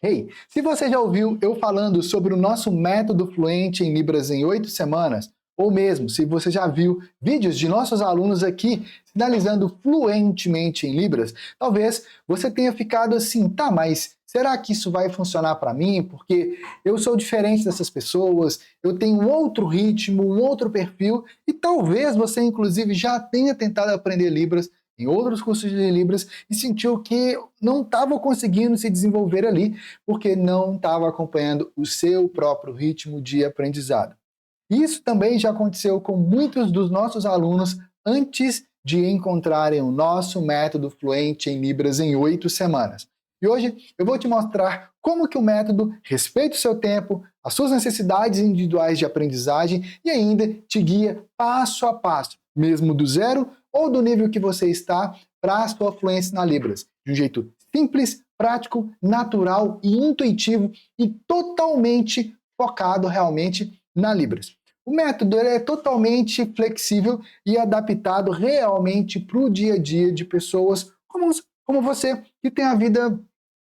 Hey, se você já ouviu eu falando sobre o nosso método fluente em Libras em 8 semanas, ou mesmo se você já viu vídeos de nossos alunos aqui sinalizando fluentemente em Libras, talvez você tenha ficado assim, tá, mas será que isso vai funcionar para mim? Porque eu sou diferente dessas pessoas, eu tenho um outro ritmo, um outro perfil, e talvez você inclusive já tenha tentado aprender Libras em outros cursos de Libras e sentiu que não estava conseguindo se desenvolver ali porque não estava acompanhando o seu próprio ritmo de aprendizado. Isso também já aconteceu com muitos dos nossos alunos antes de encontrarem o nosso método fluente em Libras em 8 semanas. E hoje eu vou te mostrar como que o método respeita o seu tempo, as suas necessidades individuais de aprendizagem e ainda te guia passo a passo, mesmo do zero ou do nível que você está, para a sua fluência na Libras, de um jeito simples, prático, natural e intuitivo e totalmente focado realmente na Libras. O método é totalmente flexível e adaptado realmente para o dia a dia de pessoas como você, que tem a vida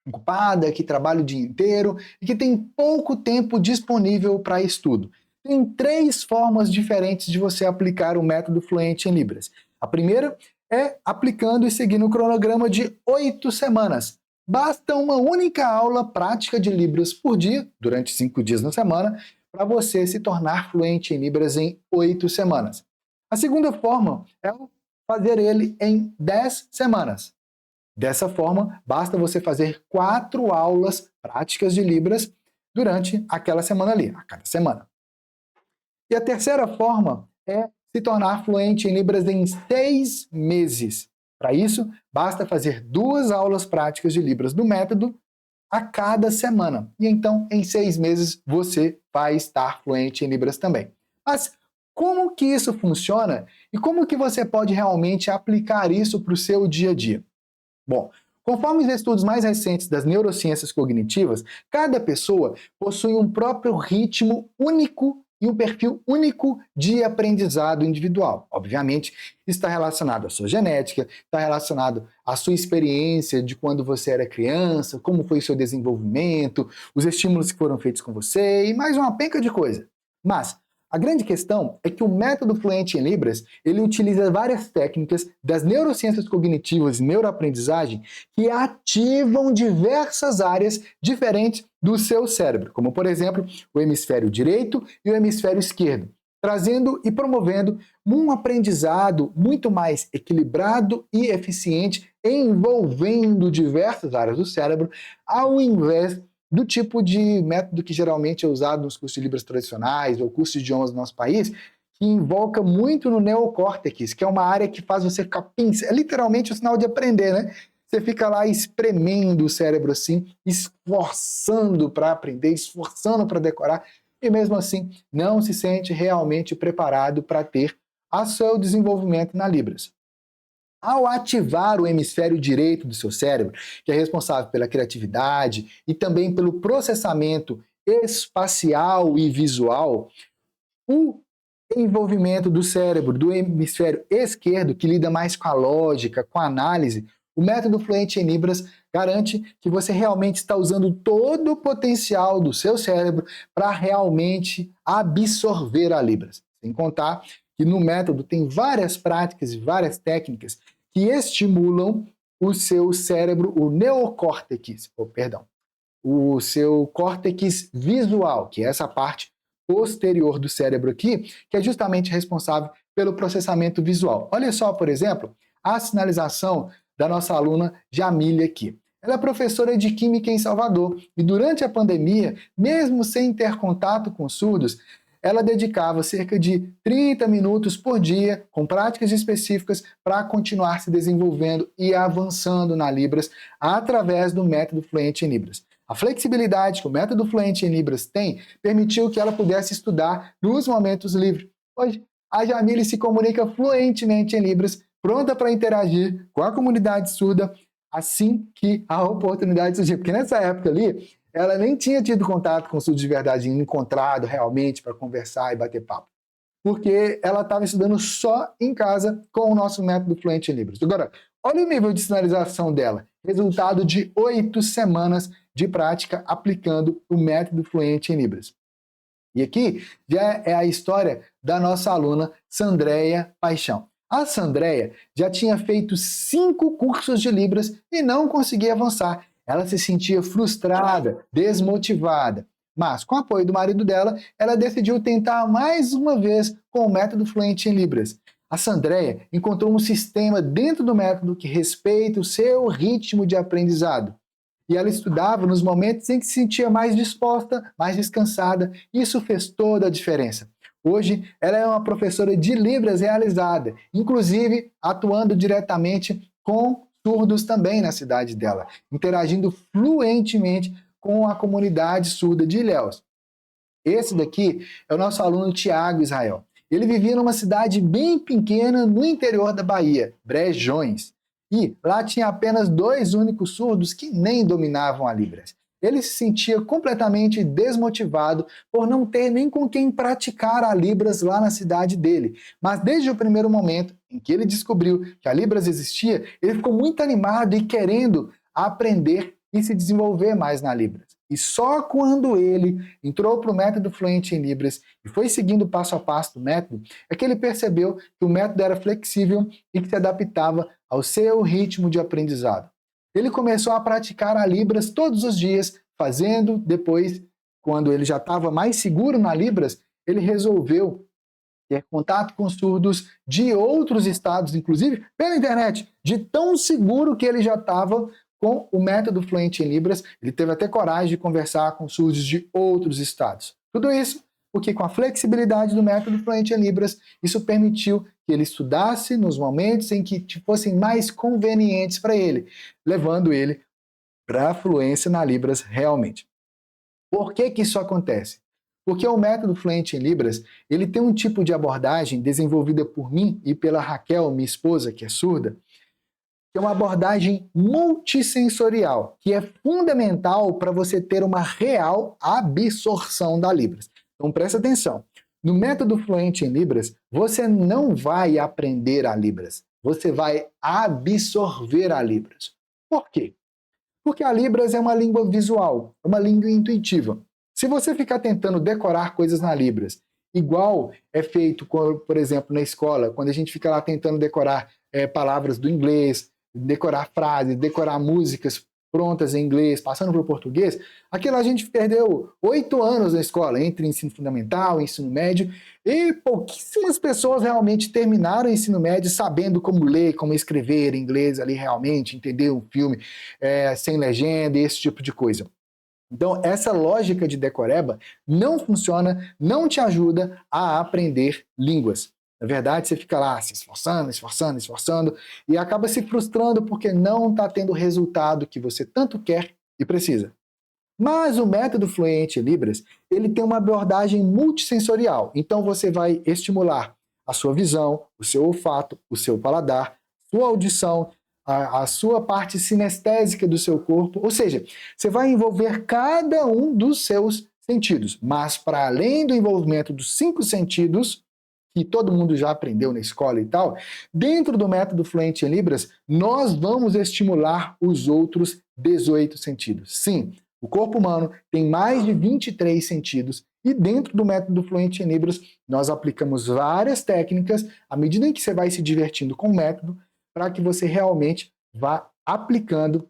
ocupada, que trabalha o dia inteiro e que tem pouco tempo disponível para estudo. Tem 3 formas diferentes de você aplicar o método fluente em Libras. A primeira é aplicando e seguindo o cronograma de 8 semanas. Basta uma única aula prática de Libras por dia, durante 5 dias na semana, para você se tornar fluente em Libras em 8 semanas. A segunda forma é fazer ele em 10 semanas. Dessa forma, basta você fazer 4 aulas práticas de Libras durante aquela semana ali, a cada semana. E a terceira forma é se tornar fluente em Libras em 6 meses. Para isso, basta fazer 2 aulas práticas de Libras do método a cada semana. E então, em 6 meses, você vai estar fluente em Libras também. Mas como que isso funciona e como que você pode realmente aplicar isso para o seu dia a dia? Bom, conforme os estudos mais recentes das neurociências cognitivas, cada pessoa possui um próprio ritmo único e um perfil único de aprendizado individual. Obviamente, isso está relacionado à sua genética, está relacionado à sua experiência de quando você era criança, como foi o seu desenvolvimento, os estímulos que foram feitos com você e mais uma penca de coisa. Mas a grande questão é que o método fluente em Libras, ele utiliza várias técnicas das neurociências cognitivas e neuroaprendizagem que ativam diversas áreas diferentes do seu cérebro, como por exemplo, o hemisfério direito e o hemisfério esquerdo, trazendo e promovendo um aprendizado muito mais equilibrado e eficiente, envolvendo diversas áreas do cérebro, ao invés do tipo de método que geralmente é usado nos cursos de Libras tradicionais ou cursos de idiomas do nosso país, que invoca muito no neocórtex, que é uma área que faz você ficar pensando, é literalmente o sinal de aprender, né? Você fica lá espremendo o cérebro assim, esforçando para aprender, esforçando para decorar, e mesmo assim não se sente realmente preparado para ter o seu desenvolvimento na Libras. Ao ativar o hemisfério direito do seu cérebro, que é responsável pela criatividade e também pelo processamento espacial e visual, o envolvimento do cérebro do hemisfério esquerdo, que lida mais com a lógica, com a análise, o método fluente em Libras garante que você realmente está usando todo o potencial do seu cérebro para realmente absorver a Libras. Sem contar que no método tem várias práticas e várias técnicas que estimulam o seu cérebro, o neocórtex, o seu córtex visual, que é essa parte posterior do cérebro aqui, que é justamente responsável pelo processamento visual. Olha só, por exemplo, a sinalização da nossa aluna Jamília aqui. Ela é professora de Química em Salvador e durante a pandemia, mesmo sem ter contato com surdos, ela dedicava cerca de 30 minutos por dia, com práticas específicas, para continuar se desenvolvendo e avançando na Libras através do método Fluente em Libras. A flexibilidade que o método Fluente em Libras tem permitiu que ela pudesse estudar nos momentos livres. Hoje, a Jamile se comunica fluentemente em Libras, pronta para interagir com a comunidade surda assim que a oportunidade surgir. Porque nessa época ali, ela nem tinha tido contato com o surdo de verdade, encontrado realmente para conversar e bater papo. porque ela estava estudando só em casa com o nosso método Fluente em Libras. Agora, olha o nível de sinalização dela. Resultado de 8 semanas de prática aplicando o método Fluente em Libras. E aqui já é a história da nossa aluna Sandréia Paixão. A Sandréia já tinha feito 5 cursos de Libras e não conseguia avançar. Ela se sentia frustrada, desmotivada. Mas, com o apoio do marido dela, ela decidiu tentar mais uma vez com o método Fluente em Libras. A Sandréia encontrou um sistema dentro do método que respeita o seu ritmo de aprendizado. E ela estudava nos momentos em que se sentia mais disposta, mais descansada. Isso fez toda a diferença. Hoje, ela é uma professora de Libras realizada, inclusive atuando diretamente com surdos também na cidade dela, interagindo fluentemente com a comunidade surda de Ilhéus. Esse daqui é o nosso aluno Tiago Israel. Ele vivia numa cidade bem pequena no interior da Bahia, Brejões. E lá tinha apenas 2 únicos surdos que nem dominavam a Libras. Ele se sentia completamente desmotivado por não ter nem com quem praticar a Libras lá na cidade dele. Mas desde o primeiro momento em que ele descobriu que a Libras existia, ele ficou muito animado e querendo aprender e se desenvolver mais na Libras. E só quando ele entrou para o método Fluente em Libras e foi seguindo passo a passo do método, é que ele percebeu que o método era flexível e que se adaptava ao seu ritmo de aprendizado. Ele começou a praticar a Libras todos os dias, fazendo depois, quando ele já estava mais seguro na Libras, ele resolveu ter contato com surdos de outros estados, inclusive pela internet, de tão seguro que ele já estava com o método Fluente em Libras. Ele teve até coragem de conversar com surdos de outros estados. Tudo isso porque com a flexibilidade do método Fluente em Libras, isso permitiu que ele estudasse nos momentos em que fossem mais convenientes para ele, levando ele para a fluência na Libras realmente. Por que isso acontece? Porque o método Fluente em Libras, ele tem um tipo de abordagem desenvolvida por mim e pela Raquel, minha esposa, que é surda, que é uma abordagem multissensorial, que é fundamental para você ter uma real absorção da Libras. Então presta atenção. No método Fluente em Libras, você não vai aprender a Libras, você vai absorver a Libras. Por quê? Porque a Libras é uma língua visual, é uma língua intuitiva. Se você ficar tentando decorar coisas na Libras, igual é feito, por exemplo, na escola, quando a gente fica lá tentando decorar palavras do inglês, decorar frases, decorar músicas prontas em inglês, passando para o português, aquilo a gente perdeu 8 anos na escola, entre ensino fundamental e ensino médio, e pouquíssimas pessoas realmente terminaram o ensino médio sabendo como ler, como escrever em inglês ali realmente, entender um filme sem legenda, esse tipo de coisa. Então, essa lógica de decoreba não funciona, não te ajuda a aprender línguas. Na verdade, você fica lá se esforçando, esforçando, esforçando e acaba se frustrando porque não está tendo o resultado que você tanto quer e precisa. Mas o método Fluente em Libras, ele tem uma abordagem multissensorial. Então, você vai estimular a sua visão, o seu olfato, o seu paladar, sua audição, a sua parte sinestésica do seu corpo, ou seja, você vai envolver cada um dos seus sentidos, mas para além do envolvimento dos 5 sentidos, que todo mundo já aprendeu na escola e tal, dentro do método Fluente em Libras, nós vamos estimular os outros 18 sentidos. Sim, o corpo humano tem mais de 23 sentidos e dentro do método Fluente em Libras, nós aplicamos várias técnicas à medida em que você vai se divertindo com o método, para que você realmente vá aplicando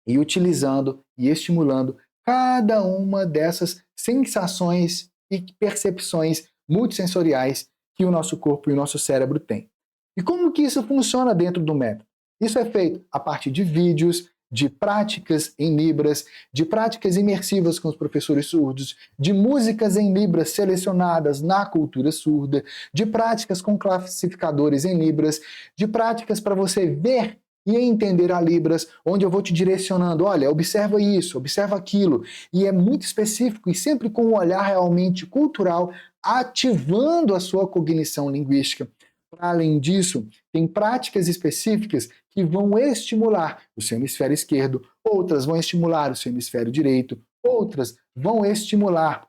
e utilizando e estimulando cada uma dessas sensações e percepções multissensoriais que o nosso corpo e o nosso cérebro têm. E como que isso funciona dentro do método? Isso é feito a partir de vídeos, de práticas em Libras, de práticas imersivas com os professores surdos, de músicas em Libras selecionadas na cultura surda, de práticas com classificadores em Libras, de práticas para você ver e entender a Libras, onde eu vou te direcionando, olha, observa isso, observa aquilo, e é muito específico e sempre com um olhar realmente cultural, ativando a sua cognição linguística. Para além disso, tem práticas específicas que vão estimular o seu hemisfério esquerdo, outras vão estimular o seu hemisfério direito, outras vão estimular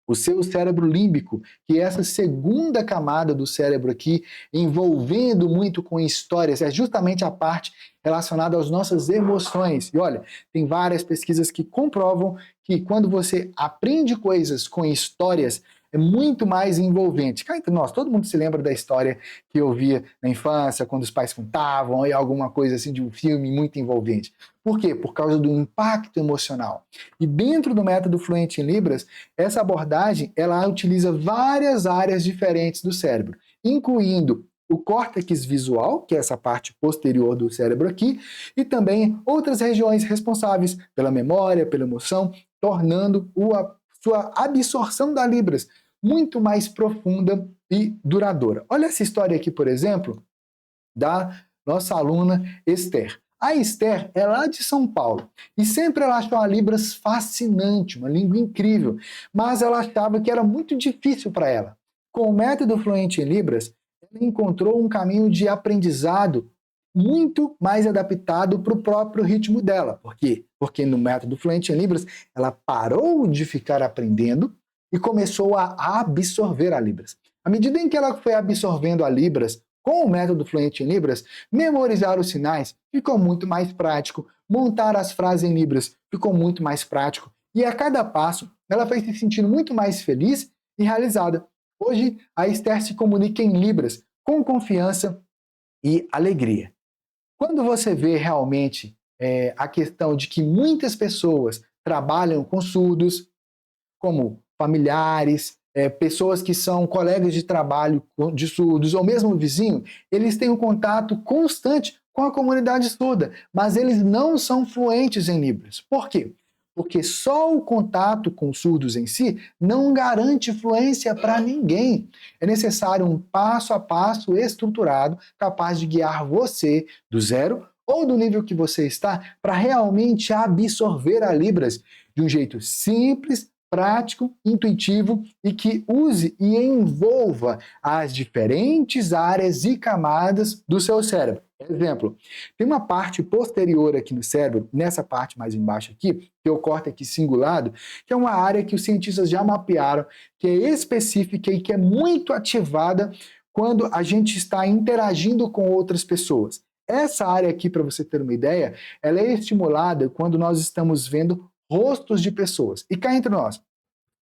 o seu cérebro límbico, que é essa segunda camada do cérebro aqui, envolvendo muito com histórias, é justamente a parte relacionada às nossas emoções. E olha, tem várias pesquisas que comprovam que quando você aprende coisas com histórias, é muito mais envolvente. Cá entre nós, todo mundo se lembra da história que eu via na infância, quando os pais contavam, ou alguma coisa assim de um filme muito envolvente. Por quê? Por causa do impacto emocional. E dentro do método Fluente em Libras, essa abordagem, ela utiliza várias áreas diferentes do cérebro, incluindo o córtex visual, que é essa parte posterior do cérebro aqui, e também outras regiões responsáveis pela memória, pela emoção, tornando a sua absorção da Libras muito mais profunda e duradoura. Olha essa história aqui, por exemplo, da nossa aluna Esther. A Esther é lá de São Paulo e sempre ela achou a Libras fascinante, uma língua incrível, mas ela achava que era muito difícil para ela. Com o método Fluente em Libras, ela encontrou um caminho de aprendizado muito mais adaptado para o próprio ritmo dela. Por quê? Porque no método Fluente em Libras, ela parou de ficar aprendendo e começou a absorver a Libras. À medida em que ela foi absorvendo a Libras, com o método Fluente em Libras, memorizar os sinais ficou muito mais prático, montar as frases em Libras ficou muito mais prático, e a cada passo ela foi se sentindo muito mais feliz e realizada. Hoje, a Esther se comunica em Libras com confiança e alegria. Quando você vê realmente a questão de que muitas pessoas trabalham com surdos, como familiares, pessoas que são colegas de trabalho de surdos, ou mesmo vizinho, eles têm um contato constante com a comunidade surda, mas eles não são fluentes em Libras. Por quê? Porque só o contato com surdos em si não garante fluência para ninguém. É necessário um passo a passo estruturado, capaz de guiar você do zero ou do nível que você está para realmente absorver a Libras de um jeito simples, prático, intuitivo e que use e envolva as diferentes áreas e camadas do seu cérebro. Exemplo, tem uma parte posterior aqui no cérebro, nessa parte mais embaixo aqui, que é o córtex cingulado, que é uma área que os cientistas já mapearam, que é específica e que é muito ativada quando a gente está interagindo com outras pessoas. Essa área aqui, para você ter uma ideia, ela é estimulada quando nós estamos vendo rostos de pessoas. E cá entre nós,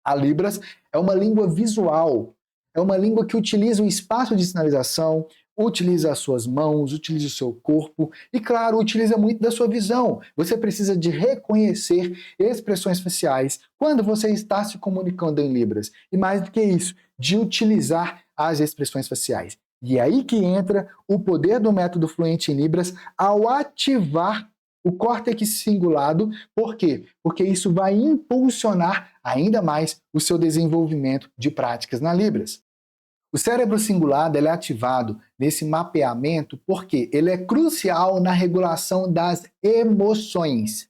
a Libras é uma língua visual, é uma língua que utiliza o espaço de sinalização, utiliza as suas mãos, utiliza o seu corpo e, claro, utiliza muito da sua visão. Você precisa de reconhecer expressões faciais quando você está se comunicando em Libras. E mais do que isso, de utilizar as expressões faciais. E é aí que entra o poder do método Fluente em Libras ao ativar o córtex cingulado. Por quê? Porque isso vai impulsionar ainda mais o seu desenvolvimento de práticas na Libras. O cérebro cingulado é ativado nesse mapeamento porque ele é crucial na regulação das emoções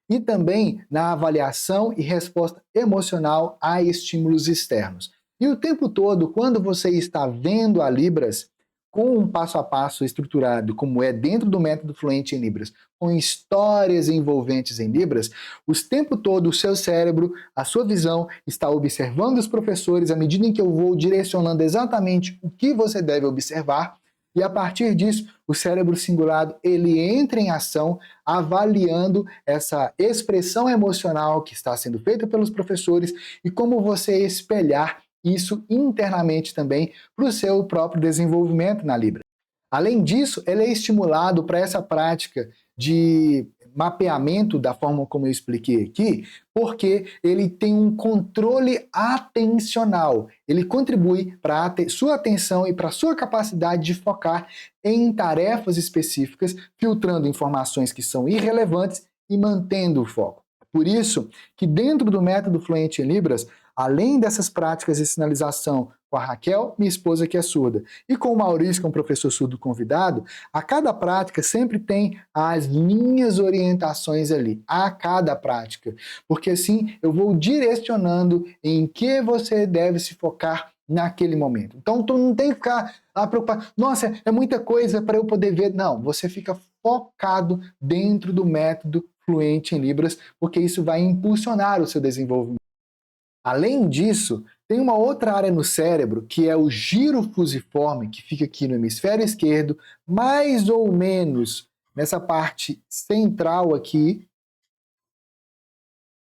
e também na avaliação e resposta emocional a estímulos externos. E o tempo todo, quando você está vendo a Libras com um passo a passo estruturado, como é dentro do método Fluente em Libras, com histórias envolventes em Libras, o tempo todo o seu cérebro, a sua visão, está observando os professores à medida em que eu vou direcionando exatamente o que você deve observar, e a partir disso, o cérebro cingulado, ele entra em ação, avaliando essa expressão emocional que está sendo feita pelos professores e como você espelhar isso internamente também para o seu próprio desenvolvimento na Libra. Além disso, ele é estimulado para essa prática de mapeamento da forma como eu expliquei aqui, porque ele tem um controle atencional. Ele contribui para a sua atenção e para a sua capacidade de focar em tarefas específicas, filtrando informações que são irrelevantes e mantendo o foco. Por isso que dentro do método Fluente em Libras, além dessas práticas de sinalização com a Raquel, minha esposa que é surda, e com o Maurício, que é um professor surdo convidado, a cada prática sempre tem as minhas orientações ali, a cada prática. Porque assim eu vou direcionando em que você deve se focar naquele momento. Então tu não tem que ficar preocupado, nossa, é muita coisa para eu poder ver. Não, você fica focado dentro do método Fluente em Libras, porque isso vai impulsionar o seu desenvolvimento. Além disso, tem uma outra área no cérebro, que é o giro fusiforme, que fica aqui no hemisfério esquerdo, mais ou menos nessa parte central aqui,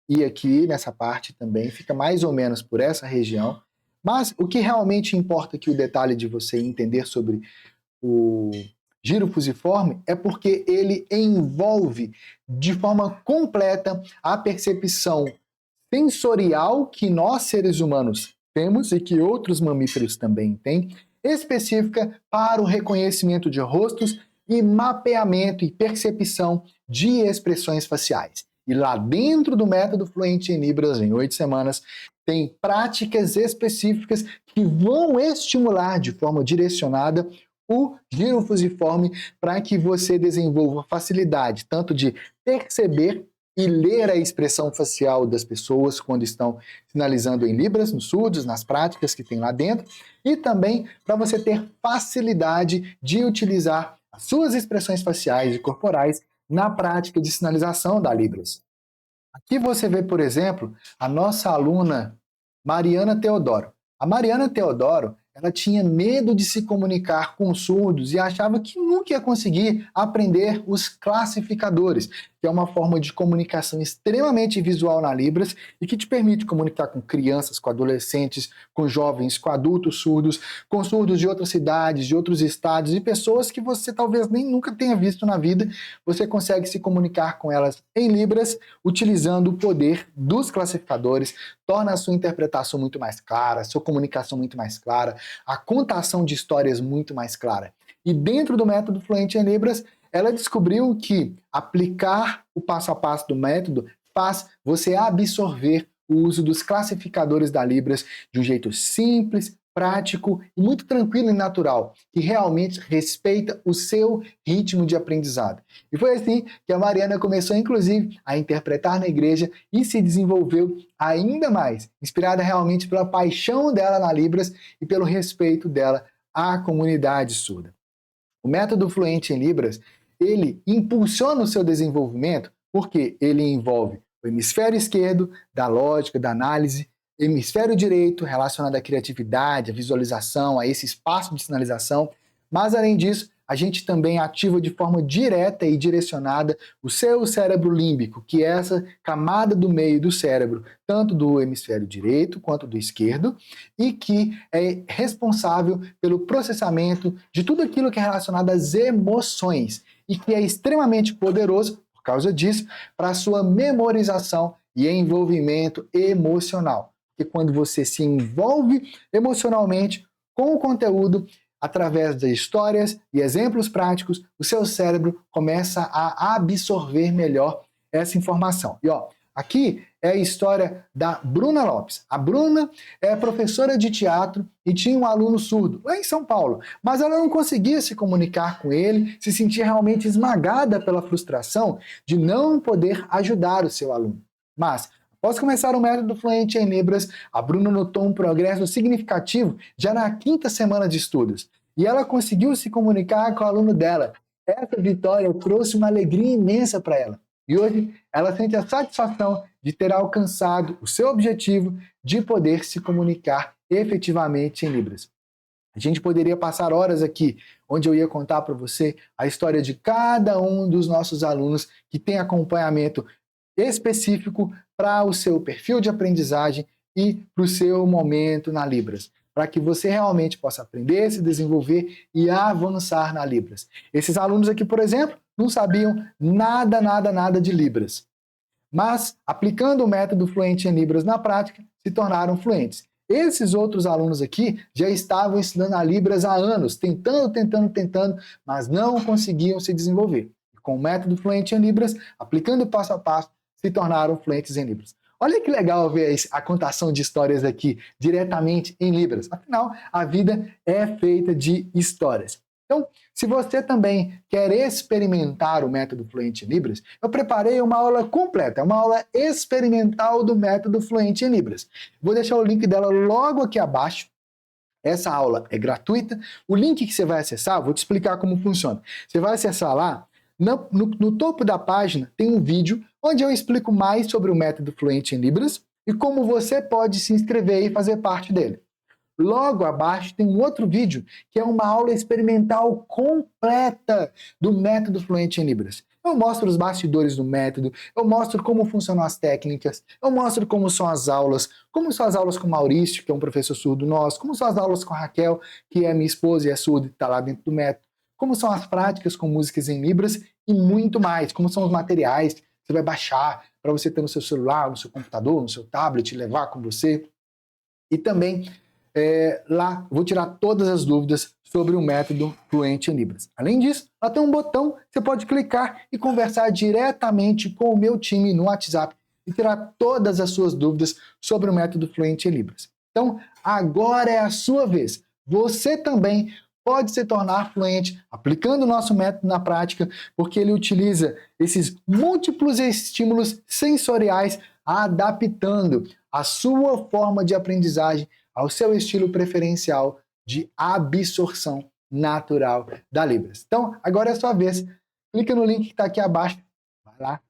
e aqui nessa parte também, fica mais ou menos por essa região. Mas o que realmente importa aqui, o detalhe de você entender sobre o giro fusiforme, é porque ele envolve de forma completa a percepção sensorial que nós, seres humanos, temos e que outros mamíferos também têm, específica para o reconhecimento de rostos e mapeamento e percepção de expressões faciais. E lá dentro do método Fluente em Libras, em 8 semanas, tem práticas específicas que vão estimular de forma direcionada o giro fusiforme para que você desenvolva facilidade tanto de perceber e ler a expressão facial das pessoas quando estão sinalizando em Libras, nos surdos, nas práticas que tem lá dentro, e também para você ter facilidade de utilizar as suas expressões faciais e corporais na prática de sinalização da Libras. Aqui você vê, por exemplo, a nossa aluna Mariana Teodoro. A Mariana Teodoro, ela tinha medo de se comunicar com surdos e achava que nunca ia conseguir aprender os classificadores, que é uma forma de comunicação extremamente visual na Libras e que te permite comunicar com crianças, com adolescentes, com jovens, com adultos surdos, com surdos de outras cidades, de outros estados e pessoas que você talvez nem nunca tenha visto na vida. Você consegue se comunicar com elas em Libras utilizando o poder dos classificadores, torna a sua interpretação muito mais clara, a sua comunicação muito mais clara, a contação de histórias muito mais clara. E dentro do método Fluente em Libras, ela descobriu que aplicar o passo a passo do método faz você absorver o uso dos classificadores da Libras de um jeito simples, prático e muito tranquilo e natural, que realmente respeita o seu ritmo de aprendizado. E foi assim que a Mariana começou, inclusive, a interpretar na igreja e se desenvolveu ainda mais, inspirada realmente pela paixão dela na Libras e pelo respeito dela à comunidade surda. O método Fluente em Libras, ele impulsiona o seu desenvolvimento porque ele envolve o hemisfério esquerdo da lógica, da análise, hemisfério direito relacionado à criatividade, à visualização, a esse espaço de sinalização, mas além disso, a gente também ativa de forma direta e direcionada o seu cérebro límbico, que é essa camada do meio do cérebro, tanto do hemisfério direito quanto do esquerdo, e que é responsável pelo processamento de tudo aquilo que é relacionado às emoções, e que é extremamente poderoso, por causa disso, para a sua memorização e envolvimento emocional. Porque quando você se envolve emocionalmente com o conteúdo, através de histórias e exemplos práticos, o seu cérebro começa a absorver melhor essa informação. E ó, aqui é a história da Bruna Lopes. A Bruna é professora de teatro e tinha um aluno surdo lá em São Paulo, mas ela não conseguia se comunicar com ele, se sentia realmente esmagada pela frustração de não poder ajudar o seu aluno. Mas após começar o método Fluente em Libras, a Bruna notou um progresso significativo já na 5ª semana de estudos. E ela conseguiu se comunicar com o aluno dela. Essa vitória trouxe uma alegria imensa para ela. E hoje ela sente a satisfação de ter alcançado o seu objetivo de poder se comunicar efetivamente em Libras. A gente poderia passar horas aqui, onde eu ia contar para você a história de cada um dos nossos alunos que tem acompanhamento específico para o seu perfil de aprendizagem e para o seu momento na Libras, para que você realmente possa aprender, se desenvolver e avançar na Libras. Esses alunos aqui, por exemplo, não sabiam nada de Libras, mas aplicando o método Fluente em Libras na prática, se tornaram fluentes. Esses outros alunos aqui já estavam estudando a Libras há anos, tentando, mas não conseguiam se desenvolver. Com o método Fluente em Libras, aplicando passo a passo, se tornaram fluentes em Libras. Olha que legal ver a contação de histórias aqui diretamente em Libras. Afinal, a vida é feita de histórias. Então, se você também quer experimentar o método Fluente em Libras, eu preparei uma aula completa, uma aula experimental do método Fluente em Libras. Vou deixar o link dela logo aqui abaixo. Essa aula é gratuita. O link que você vai acessar, vou te explicar como funciona. Você vai acessar lá, no topo da página tem um vídeo onde eu explico mais sobre o método Fluente em Libras e como você pode se inscrever e fazer parte dele. Logo abaixo tem um outro vídeo que é uma aula experimental completa do método Fluente em Libras. Eu mostro os bastidores do método, eu mostro como funcionam as técnicas, eu mostro como são as aulas, como são as aulas com o Maurício, que é um professor surdo nosso, como são as aulas com a Raquel, que é minha esposa e é surda e está lá dentro do método, como são as práticas com músicas em Libras e muito mais, como são os materiais que você vai baixar para você ter no seu celular, no seu computador, no seu tablet, levar com você. E também lá vou tirar todas as dúvidas sobre o método Fluente em Libras. Além disso, lá tem um botão que você pode clicar e conversar diretamente com o meu time no WhatsApp e tirar todas as suas dúvidas sobre o método Fluente em Libras. Então, agora é a sua vez. Você também pode se tornar fluente aplicando o nosso método na prática, porque ele utiliza esses múltiplos estímulos sensoriais, adaptando a sua forma de aprendizagem ao seu estilo preferencial de absorção natural da Libras. Então, agora é a sua vez. Clica no link que está aqui abaixo. Vai lá